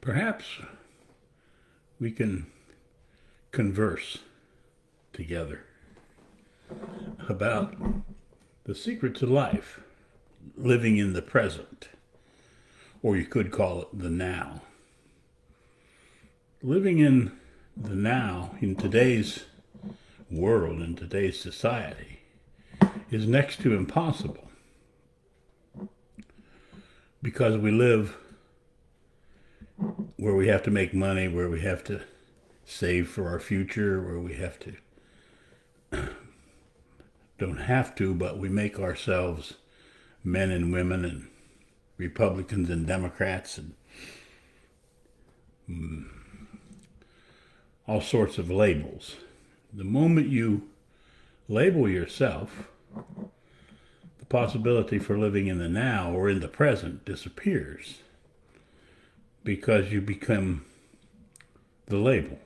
Perhaps we can converse together about the secret to life, living in the present, or you could call it the now. Living in the now in today's world, in today's society, is next to impossible because we live where we have to make money, where we have to save for our future, where we have to, don't have to, but we make ourselves men and women and Republicans and Democrats and all sorts of labels. The moment you label yourself, the possibility for living in the now or in the present disappears because you become the label.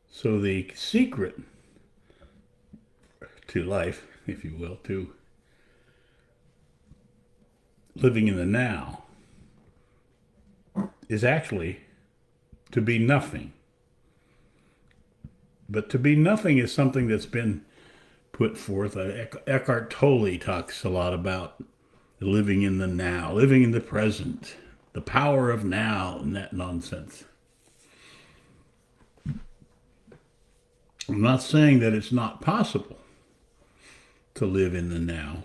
So the secret to life, if you will, to living in the now is actually to be nothing. But to be nothing is something that's been put forth. Eckhart Tolle talks a lot about living in the now, living in the present, the power of now, and that nonsense. I'm not saying that it's not possible to live in the now.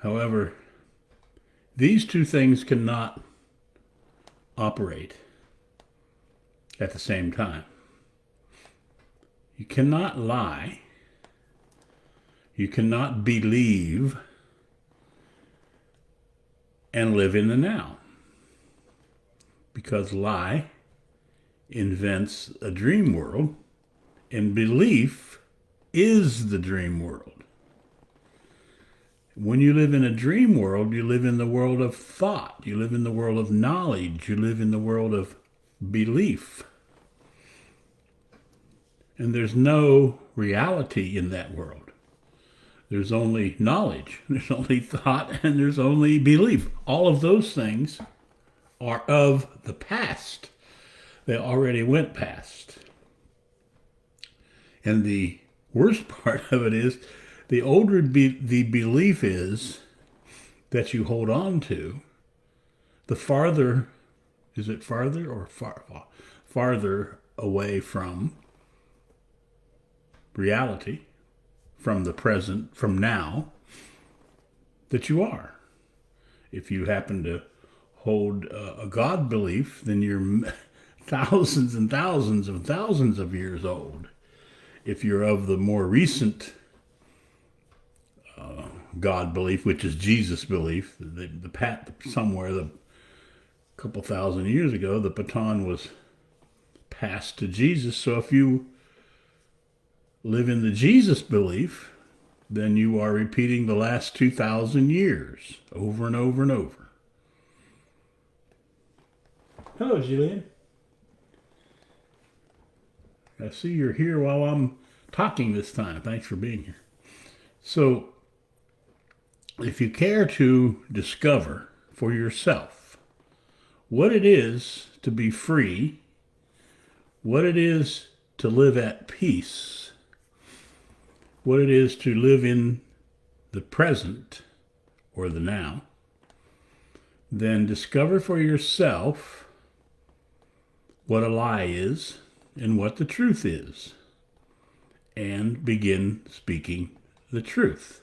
However, these two things cannot operate at the same time. You cannot lie. You cannot believe and live in the now. Because lie invents a dream world, and belief is the dream world. When you live in a dream world, you live in the world of thought. You live in the world of knowledge. You live in the world of belief. And there's no reality in that world. There's only knowledge, there's only thought, and there's only belief. All of those things are of the past. They already went past. And the worst part of it is, the older the belief is that you hold on to, the farther, is it farther or farther away from reality, from the present, from now, that you are. If you happen to hold a God belief, then you're thousands and thousands of years old. If you're of the more recent God belief, which is Jesus belief, somewhere a couple thousand years ago, the baton was passed to Jesus. So if you live in the Jesus belief, then you are repeating the last 2,000 years over and over and over. Hello, Jillian. I see you're here while I'm talking this time. Thanks for being here. So, if you care to discover for yourself what it is to be free, what it is to live at peace, what it is to live in the present or the now, then discover for yourself what a lie is and what the truth is, and begin speaking the truth.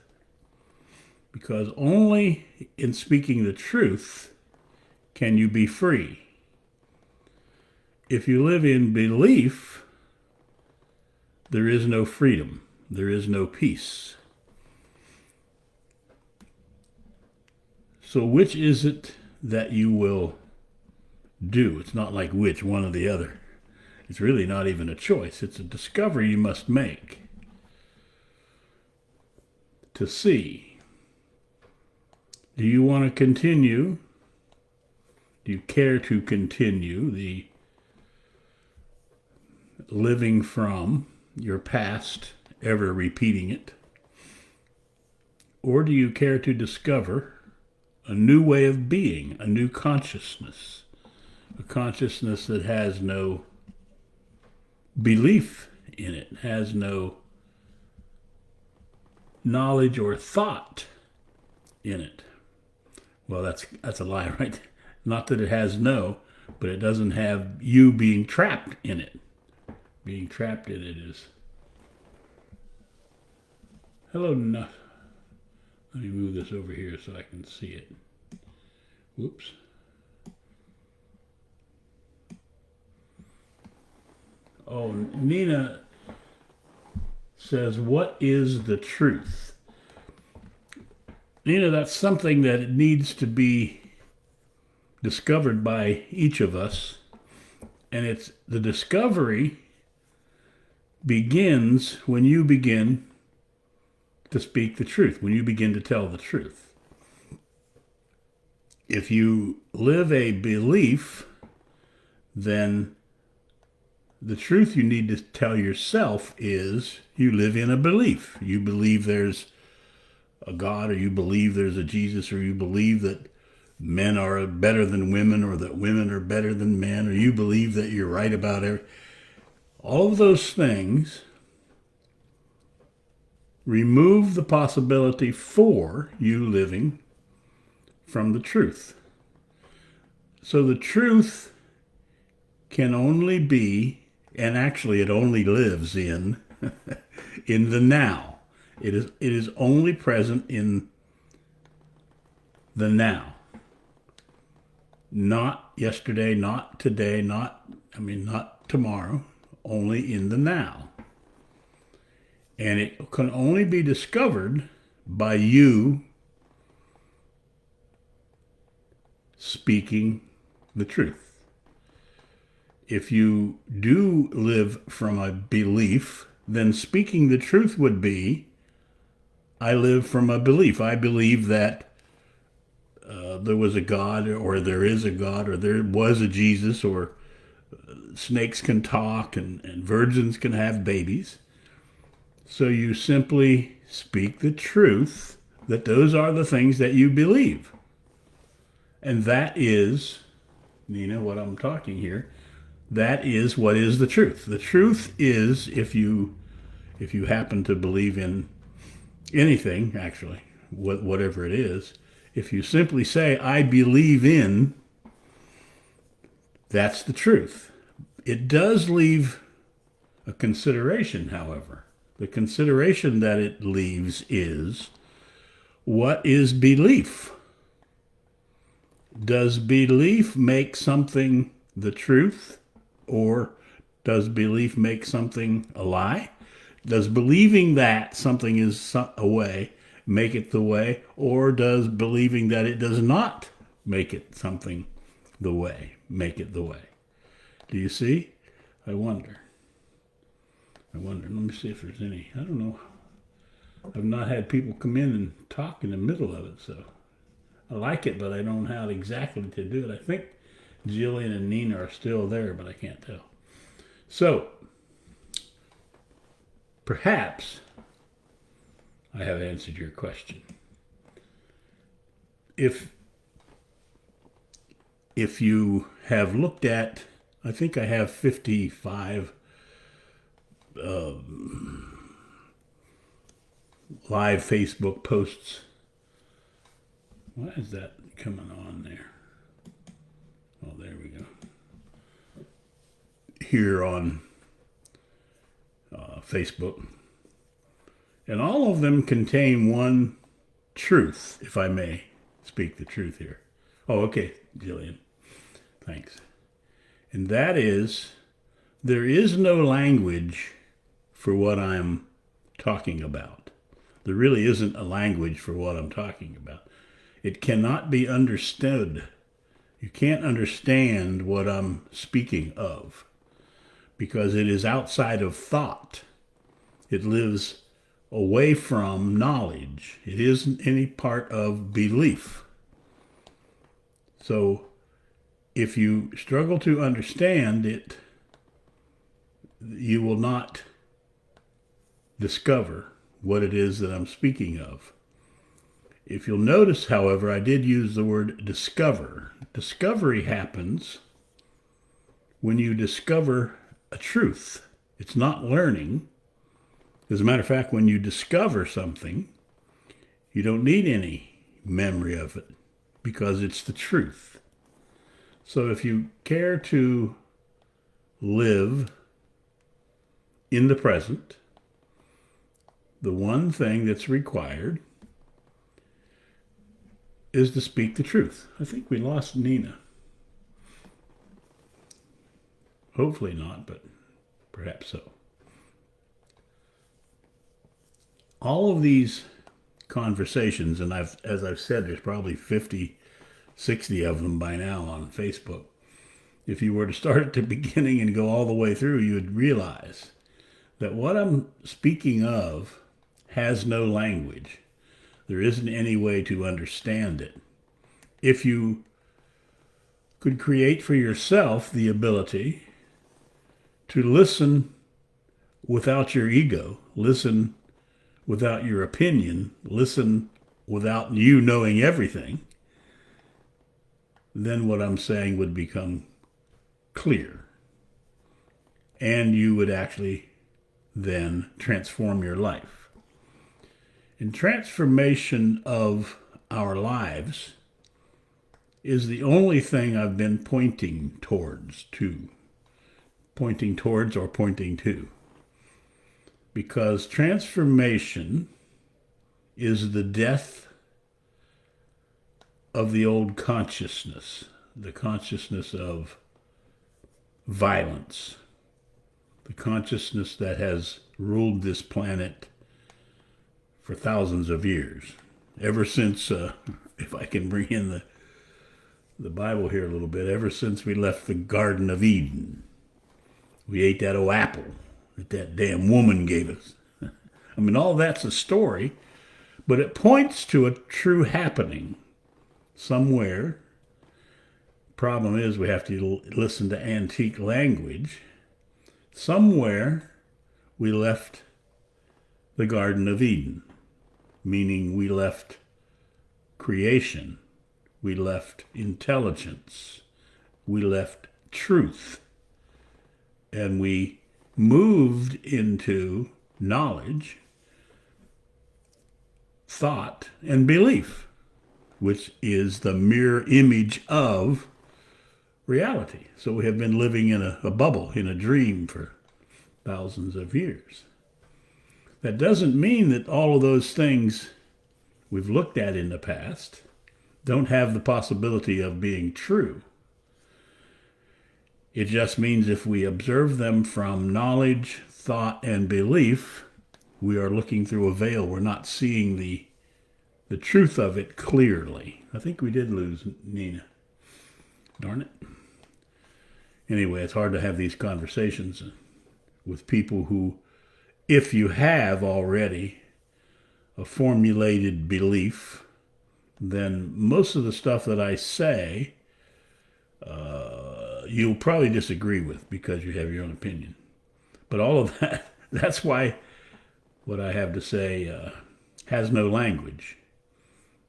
Because only in speaking the truth can you be free. If you live in belief, there is no freedom. There is no peace. So which is it that you will do? It's not like which, one or the other. It's really not even a choice. It's a discovery you must make to see. Do you want to continue? Do you care to continue the living from your past, ever repeating it? Or do you care to discover a new way of being, a new consciousness, a consciousness that has no belief in it, has no knowledge or thought in it. Well, that's a lie, right? Not that it has no, but it doesn't have you being trapped in it. Being trapped in it is. Hello, no. Let me move this over here so I can see it. Whoops. Oh, Nina says, what is the truth? Nina, that's something that it needs to be discovered by each of us. And it's the discovery begins when you begin to speak the truth, when you begin to tell the truth. If you live a belief, then the truth you need to tell yourself is you live in a belief. You believe there's a God, or you believe there's a Jesus, or you believe that men are better than women, or that women are better than men, or you believe that you're right about everything. All of those things remove the possibility for you living from the truth. So the truth can only be, and actually it only lives in the now. It is only present in the now. Not yesterday, not today, not tomorrow, only in the now. And it can only be discovered by you speaking the truth. If you do live from a belief, then speaking the truth would be, I live from a belief. I believe that there was a God, or there is a God, or there was a Jesus, or snakes can talk, and virgins can have babies. So you simply speak the truth that those are the things that you believe. And that is, Nina, what I'm talking here, that is what is the truth. The truth is, if you happen to believe in anything, actually, whatever it is, if you simply say, I believe in, that's the truth. It does leave a consideration, however. The consideration that it leaves is, what is belief? Does belief make something the truth, or does belief make something a lie? Does believing that something is a way make it the way, or does believing that it does not make it something the way make it the way? Do you see? I wonder. Let me see if there's any. I don't know. I've not had people come in and talk in the middle of it, so I like it, but I don't know how exactly to do it. I think Jillian and Nina are still there, but I can't tell. So, perhaps I have answered your question. If you have looked at, I think I have 55 live Facebook posts. Why is that coming on there? Oh, there we go. Here on Facebook. And all of them contain one truth, if I may speak the truth here. Oh, okay, Jillian. Thanks. And that is, there is no language for what I'm talking about. There really isn't a language for what I'm talking about. It cannot be understood. You can't understand what I'm speaking of because it is outside of thought. It lives away from knowledge. It isn't any part of belief. So if you struggle to understand it, you will not discover what it is that I'm speaking of. If you'll notice, however, I did use the word discover. Discovery happens when you discover a truth. It's not learning. As a matter of fact, when you discover something, you don't need any memory of it because it's the truth. So if you care to live in the present, the one thing that's required is to speak the truth. I think we lost Nina. Hopefully not, but perhaps so. All of these conversations, and as I've said, there's probably 50, 60 of them by now on Facebook. If you were to start at the beginning and go all the way through, you would realize that what I'm speaking of has no language. There isn't any way to understand it. If you could create for yourself the ability to listen without your ego, listen without your opinion, listen without you knowing everything, then what I'm saying would become clear. And you would actually then transform your life. And transformation of our lives is the only thing I've been pointing towards or pointing to. Because transformation is the death of the old consciousness, the consciousness of violence, the consciousness that has ruled this planet for thousands of years. Ever since, if I can bring in the Bible here a little bit, ever since we left the Garden of Eden, we ate that old apple that damn woman gave us. I mean, all that's a story, but it points to a true happening somewhere. Problem is we have to listen to antique language. Somewhere we left the Garden of Eden, meaning we left creation, we left intelligence, we left truth, and we moved into knowledge, thought, and belief, which is the mirror image of reality. So we have been living in a bubble, in a dream for thousands of years. That doesn't mean that all of those things we've looked at in the past don't have the possibility of being true. It just means if we observe them from knowledge, thought, and belief, we are looking through a veil. We're not seeing the truth of it clearly. I think we did lose Nina. Darn it. Anyway, it's hard to have these conversations with people who, if you have already a formulated belief, then most of the stuff that I say, you'll probably disagree with because you have your own opinion. But all of that, that's why what I have to say has no language,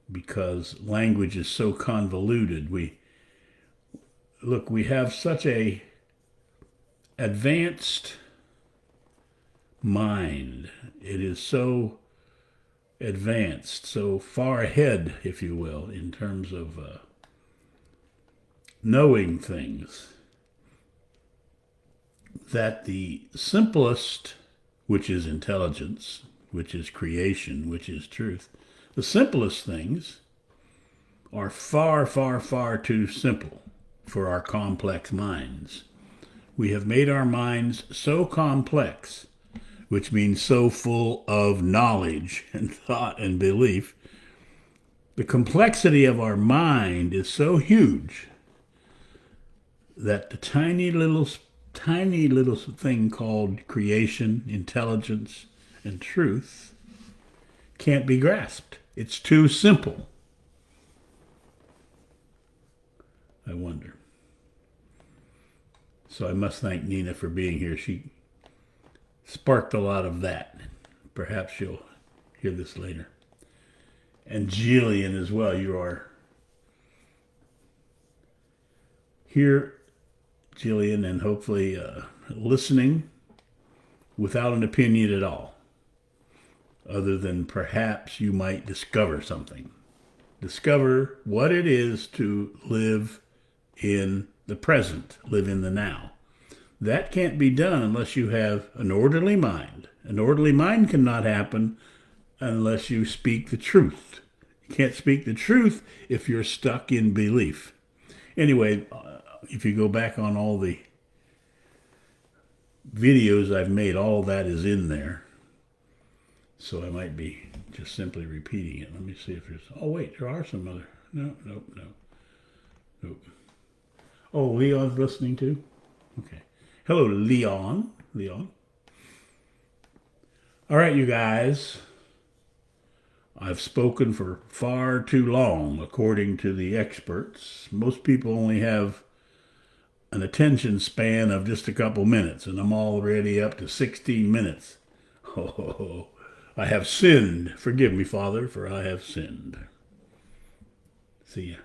because language is so convoluted. We have such a advanced mind. It is so advanced, so far ahead, if you will, in terms of knowing things, that the simplest, which is intelligence, which is creation, which is truth, the simplest things are far, far, far too simple for our complex minds. We have made our minds so complex, which means so full of knowledge and thought and belief. The complexity of our mind is so huge that the tiny little thing called creation, intelligence, and truth can't be grasped. It's too simple. I wonder. So I must thank Nina for being here. She sparked a lot of that. Perhaps you'll hear this later. And Jillian as well. You are here, Jillian, and hopefully listening without an opinion at all, other than perhaps you might discover something. Discover what it is to live in the present, live in the now. That can't be done unless you have an orderly mind. An orderly mind cannot happen unless you speak the truth. You can't speak the truth if you're stuck in belief. Anyway, if you go back on all the videos I've made, all that is in there. So I might be just simply repeating it. Let me see if there's... Oh, wait, there are some other... No. Oh, Leon's listening too? Okay. Hello, Leon. All right, you guys. I've spoken for far too long, according to the experts. Most people only have an attention span of just a couple minutes, and I'm already up to 16 minutes. Oh, I have sinned. Forgive me, Father, for I have sinned. See ya.